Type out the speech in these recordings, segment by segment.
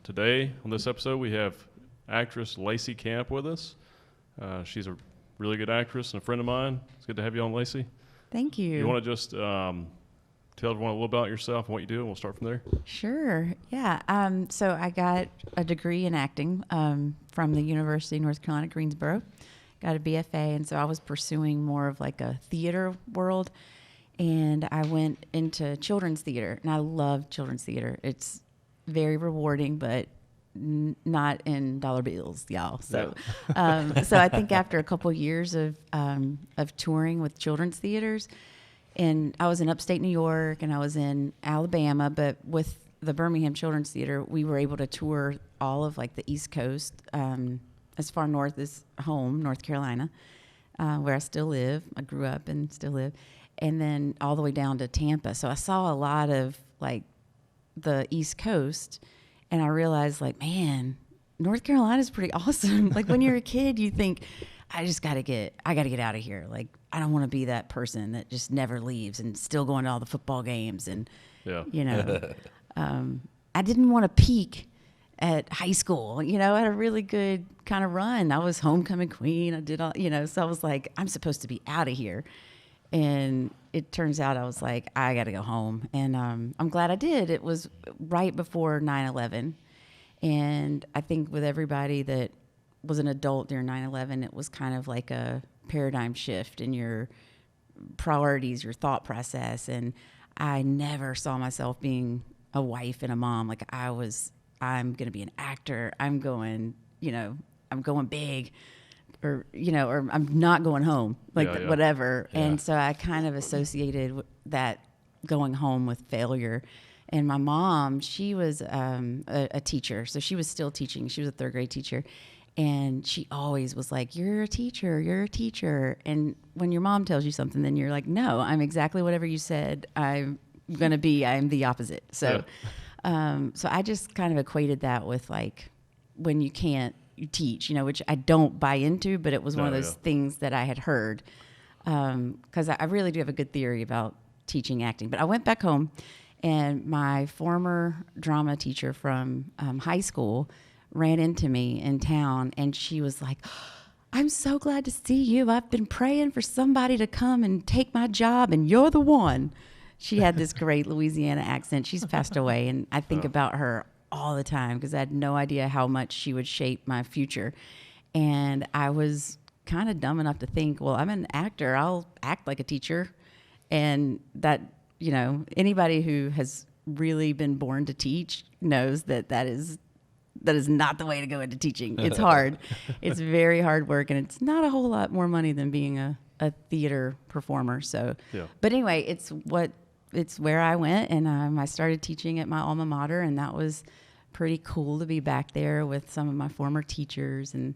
Today, on this episode, we have actress Lacy Camp with us. She's a really good actress and a friend of mine. It's good to have you on, Lacy. Thank you. You want to just tell everyone a little about yourself and what you do, and we'll start from there? Sure. Yeah. So I got a degree in acting from the University of North Carolina, Greensboro. Got a BFA, and so I was pursuing more of like a theater world. And I went into children's theater, and I love children's theater. It's very rewarding, but not in dollar bills, y'all. So, so I think after a couple of years of touring with children's theaters, and I was in upstate New York and I was in Alabama, but with the Birmingham Children's Theater, we were able to tour all of like the East Coast, as far north as home, North Carolina, where I still live. I grew up and still live, and then all the way down to Tampa. So I saw a lot of like the East Coast, and I realized like, man, North Carolina is pretty awesome. Like when you're a kid, you think, I gotta get out of here. Like, I don't want to be that person that just never leaves and still going to all the football games. And, you know, I didn't want to peak at high school. You know, I had a really good kind of run. I was homecoming queen. I did all, so I was like, I'm supposed to be out of here. And it turns out I was like, I got to go home. And I'm glad I did. It was right before 9/11. And I think with everybody that was an adult during 9/11, it was kind of like a paradigm shift in your priorities, your thought process. And I never saw myself being a wife and a mom. Like I'm going to be an actor. I'm going big. Or I'm not going home, whatever. Yeah. And so I kind of associated that going home with failure. And my mom, she was a teacher. So she was still teaching. She was a third grade teacher. And she always was like, you're a teacher, you're a teacher. And when your mom tells you something, then you're like, no, I'm exactly whatever you said I'm going to be. I'm the opposite. So, so I just kind of equated that with like when you can't, you teach, which I don't buy into, but it was one of those things that I had heard. Because I really do have a good theory about teaching acting. But I went back home, and my former drama teacher from high school ran into me in town, and she was like, I'm so glad to see you. I've been praying for somebody to come and take my job, and you're the one. She had this great Louisiana accent. She's passed away, and I think about her all the time because I had no idea how much she would shape my future. And I was kind of dumb enough to think, well, I'm an actor. I'll act like a teacher. And that, anybody who has really been born to teach knows that is not the way to go into teaching. It's hard. It's very hard work, and it's not a whole lot more money than being a theater performer. So, but anyway, it's where I went, and I started teaching at my alma mater, and that was pretty cool to be back there with some of my former teachers, and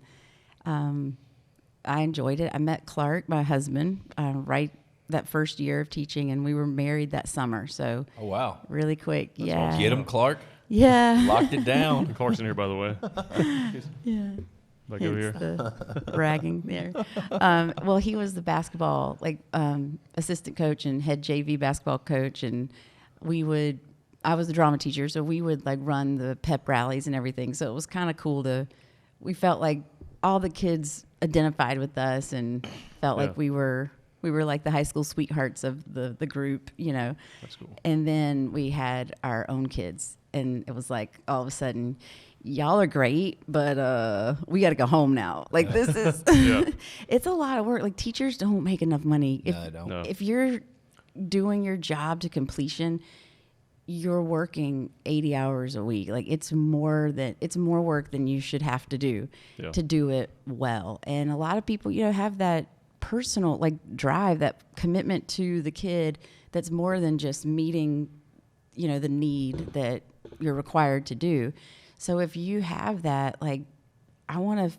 I enjoyed it. I met Clark, my husband, right that first year of teaching, and we were married that summer. So, oh wow, really quick. That's yeah, awesome. Get him, Clark. Yeah, locked it down. Clark's in here, by the way. Yeah. Back over here. The bragging there. Well, he was the basketball assistant coach and head JV basketball coach, and I was the drama teacher, so we would like run the pep rallies and everything. So it was kind of cool we felt like all the kids identified with us and felt like we were like the high school sweethearts of the group, That's cool. And then we had our own kids, and it was like all of a sudden, y'all are great, but we got to go home now. Like this is, it's a lot of work. Like teachers don't make enough money. If you're doing your job to completion, you're working 80 hours a week. Like it's more work than you should have to do to do it well. And a lot of people, have that personal drive, that commitment to the kid that's more than just meeting, the need that you're required to do. So if you have that, I want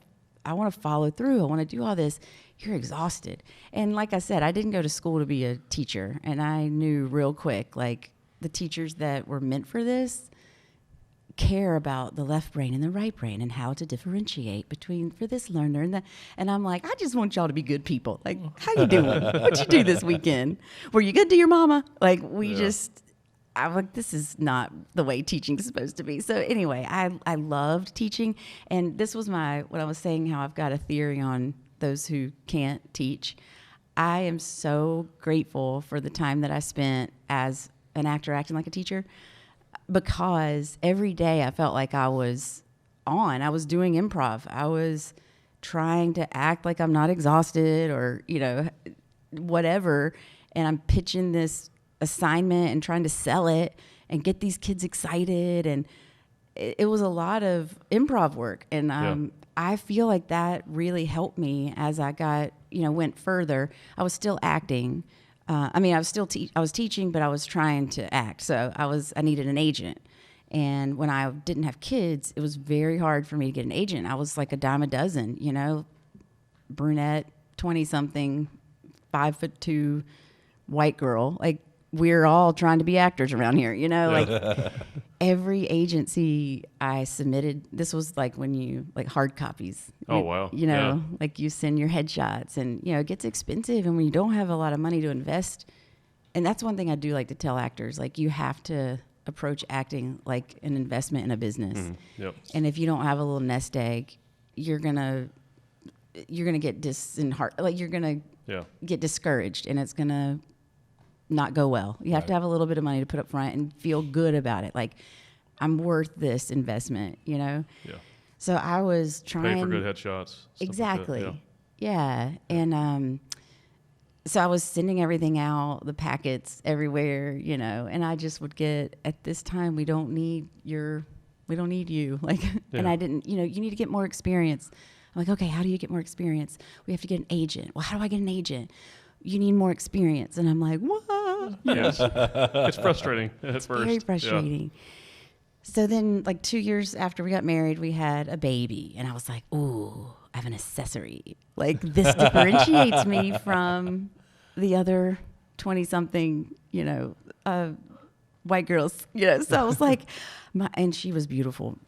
to follow through. I want to do all this. You're exhausted. And like I said, I didn't go to school to be a teacher, and I knew real quick, the teachers that were meant for this care about the left brain and the right brain and how to differentiate between for this learner and that. And I'm like, I just want y'all to be good people. How you doing? What'd you do this weekend? Were you good to your mama? I'm like, this is not the way teaching is supposed to be. So anyway, I loved teaching. And this was what I was saying, how I've got a theory on those who can't teach. I am so grateful for the time that I spent as an actor acting like a teacher, because every day I felt like I was doing improv. I was trying to act like I'm not exhausted or, whatever. And I'm pitching this assignment and trying to sell it and get these kids excited. And it was a lot of improv work. And I feel like that really helped me as I went further. I was still acting. I was teaching, but I was trying to act. So I needed an agent. And when I didn't have kids, it was very hard for me to get an agent. I was like a dime a dozen, brunette, 20-something, 5'2", white girl. Like, we're all trying to be actors around here, like every agency I submitted, this was like when you, like, hard copies. Oh, wow. Like you send your headshots and, it gets expensive. And when you don't have a lot of money to invest, and that's one thing I do like to tell actors, like, you have to approach acting like an investment in a business. Yep. And if you don't have a little nest egg, you're gonna get you're gonna get discouraged, and it's gonna not go well. You have to have a little bit of money to put up front and feel good about it. Like, I'm worth this investment, Yeah. So I was trying. Pay for good headshots. Exactly. Like that. Yeah. And so I was sending everything out, the packets everywhere, and I just would get, at this time, we don't need you. Like, and I didn't, you need to get more experience. I'm like, okay, how do you get more experience? We have to get an agent. Well, how do I get an agent? You need more experience. And I'm like, what? Yes. It's frustrating at first. Very frustrating. Yeah. So then, like, 2 years after we got married, we had a baby. And I was like, ooh, I have an accessory. Like, this differentiates me from the other 20-something, white girls, So I was like, and she was beautiful.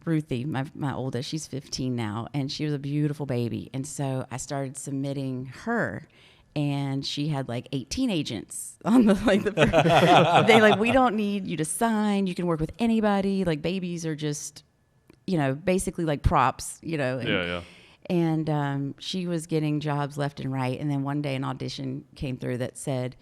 Ruthie, my oldest, she's 15 now, and she was a beautiful baby. And so I started submitting her, and she had like 18 agents on they like, we don't need you to sign. You can work with anybody. Like, babies are just, basically like props, And she was getting jobs left and right. And then one day an audition came through that said,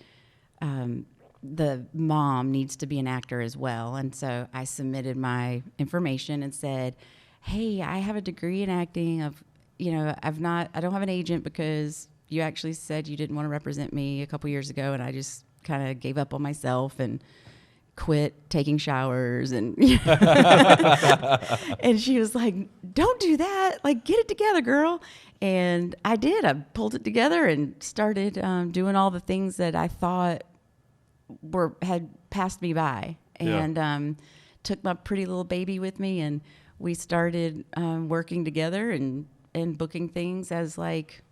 the mom needs to be an actor as well. And so I submitted my information and said, hey, I have a degree in acting. I don't have an agent because you actually said you didn't want to represent me a couple years ago. And I just kind of gave up on myself and quit taking showers. And and she was like, don't do that. Like, get it together, girl. And I did. I pulled it together and started doing all the things that I thought had passed me by, and took my pretty little baby with me, and we started working together and booking things as like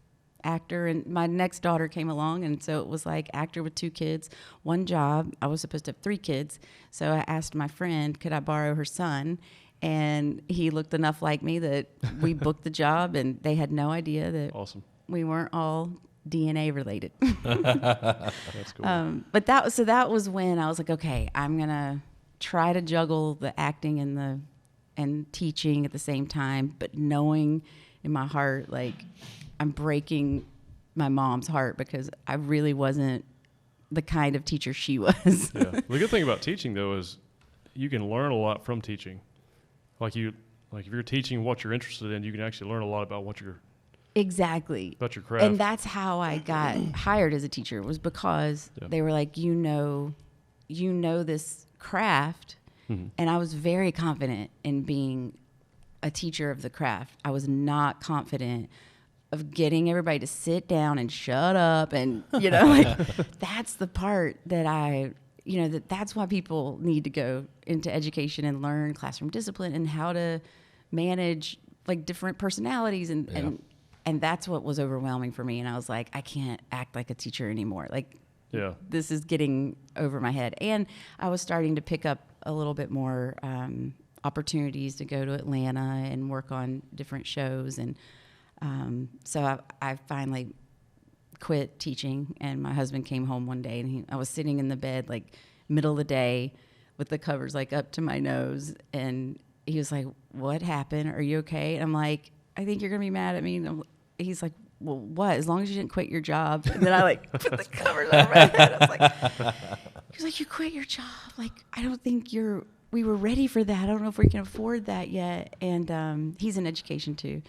actor. And my next daughter came along, and so it was like actor with 2 kids, 1 job. I was supposed to have 3 kids, so I asked my friend, could I borrow her son? And he looked enough like me that we booked the job, and they had no idea that Awesome. We weren't all DNA related. That's cool. But that was when I was like, okay, I'm gonna try to juggle the acting and teaching at the same time, but knowing in my heart, like, I'm breaking my mom's heart because I really wasn't the kind of teacher she was. Yeah. The good thing about teaching, though, is you can learn a lot from teaching. Like, if you're teaching what you're interested in, you can actually learn a lot about what you're. Exactly. About your craft. And that's how I got hired as a teacher, was because they were like, you know this craft. Mm-hmm. And I was very confident in being a teacher of the craft. I was not confident of getting everybody to sit down and shut up. And, like, that's the part that that's why people need to go into education and learn classroom discipline and how to manage, like, different personalities and that's what was overwhelming for me. And I was like, I can't act like a teacher anymore. Like, this is getting over my head. And I was starting to pick up a little bit more opportunities to go to Atlanta and work on different shows. And so I finally quit teaching. And my husband came home one day, and I was sitting in the bed, like, middle of the day with the covers like up to my nose. And he was like, what happened? Are you okay? And I'm like, I think you're going to be mad at me. And he's like, well, what? As long as you didn't quit your job. And then I like put the covers over my head. I was like, he was like, you quit your job. Like, I don't think we were ready for that. I don't know if we can afford that yet. And he's in education too.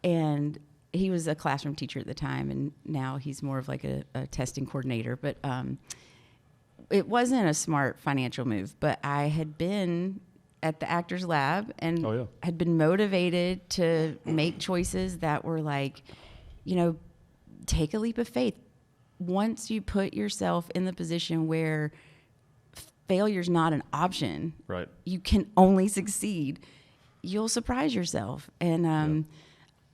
And he was a classroom teacher at the time. And now he's more of like a testing coordinator. But it wasn't a smart financial move. But I had been at the Actors Lab and had been motivated to make choices that were like, you know, take a leap of faith. Once you put yourself in the position where failure's not an option, right, you can only succeed, you'll surprise yourself. And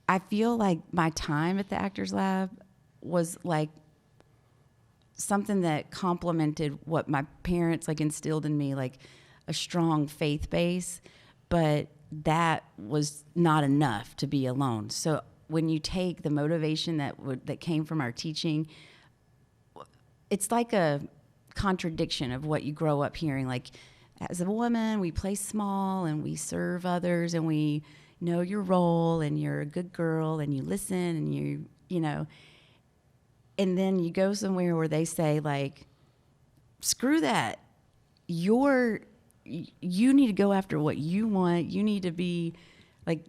I feel like my time at the Actors Lab was like something that complemented what my parents like instilled in me, like a strong faith base, but that was not enough to be alone. So when you take the motivation that came from our teaching, it's like a contradiction of what you grow up hearing. Like, as a woman, we play small and we serve others and we know your role and you're a good girl and you listen and you know, and then you go somewhere where they say like, screw that. You need to go after what you want. You need to be like,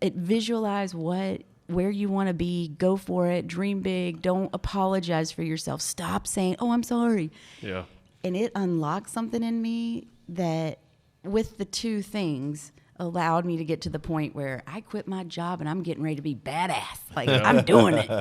visualize where you want to be, go for it, dream big, don't apologize for yourself. Stop saying, oh, I'm sorry. Yeah. And it unlocked something in me that with the two things allowed me to get to the point where I quit my job and I'm getting ready to be badass. Like, I'm doing it.